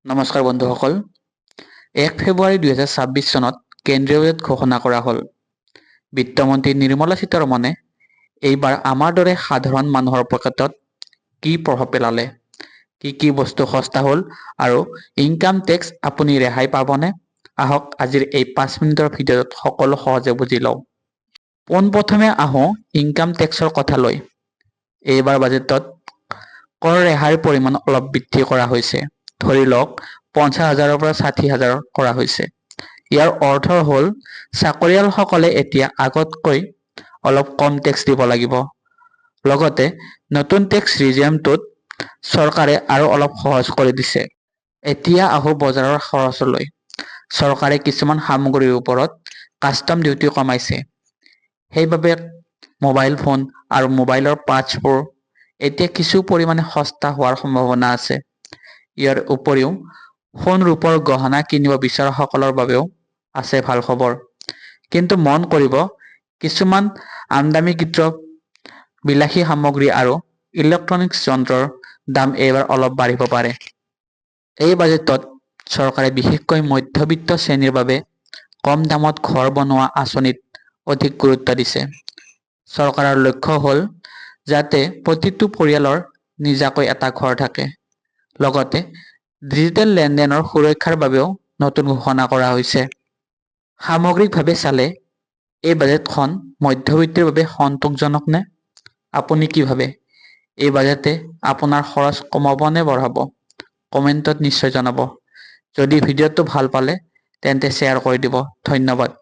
নমস্কাৰ বন্ধুসকল। ১ ফেব্ৰুৱাৰী ২০২৬ চনত কেন্দ্ৰীয় বাজেট ঘোষণা কৰা হ'ল। বিত্তমন্ত্ৰী নিৰ্মলা সীতাৰমণে এইবাৰ আমাৰ দৰে সাধাৰণ মানুহৰ পকেটত কি প্ৰভাৱ পেলালে, কি বস্তু সস্তা হ'ল আৰু ইনকাম টেক্স আপুনি ৰেহাই পাবনে? আহক আজিৰ এই ৫ মিনিটৰ ভিডিঅ'ত সকলো সহজে বুজি লওঁ। পোনপ্ৰথমে আহোঁ ইনকাম টেক্সৰ কথালৈ। এইবাৰ বাজেটত কৰ ৰেহাইৰ পৰিমাণ অলপ বৃদ্ধি কৰা হৈছে। ধৰি লওক ৫০,০০০ৰ পৰা ৬০,০০০ কৰা হৈছে। ইয়াৰ অৰ্থ হ'ল চাকৰিয়ালসকলে এতিয়া আগতকৈ অলপ কম টেক্স দিব লাগিব। লগতে নতুন টেক্স ৰিজিমটোত চৰকাৰে আৰু অলপ সহজ কৰি দিছে। এতিয়া আহোঁ বজাৰৰ খৰচলৈ। চৰকাৰে কিছুমান সামগ্ৰীৰ ওপৰত কাষ্টম ডিউটি কমাইছে। সেইবাবে মোবাইল ফোন আৰু মোবাইলৰ পাৰ্টছবোৰ এতিয়া কিছু পৰিমাণে সস্তা হোৱাৰ সম্ভাৱনা আছে। ইয়াৰ উপৰিও সোণ ৰূপৰ গহনা কিনিব বিচৰাসকলৰ বাবেও আছে ভাল খবৰ। কিন্তু মন কৰিব, কিছুমান আমদানিকৃত বিলাসী সামগ্ৰী আৰু ইলেক্ট্ৰনিক্স যন্ত্ৰৰ দাম এইবাৰ অলপ বাঢ়িব পাৰে। এই বাজেটত চৰকাৰে বিশেষকৈ মধ্যবিত্ত শ্ৰেণীৰ বাবে কম দামত ঘৰ বনোৱা আঁচনিত অধিক গুৰুত্ব দিছে। চৰকাৰৰ লক্ষ্য হ'ল যাতে প্ৰতিটো পৰিয়ালৰ নিজাকৈ এটা ঘৰ থাকে। লগতে ডিজিটেল লেনদেনৰ সুৰক্ষাৰ বাবেও নতুন ঘোষণা কৰা হৈছে। সামগ্ৰিকভাৱে চালে এই বাজেটখন মধ্যবিত্তৰ বাবে সন্তোষজনক নে? আপুনি কি ভাবে? এই বাজেটে আপোনাৰ খৰচ কমাব নে বঢ়াব? কমেণ্টত নিশ্চয় জনাব। যদি ভিডিঅ'টো ভাল পালে তেন্তে শ্বেয়াৰ কৰি দিব। ধন্যবাদ।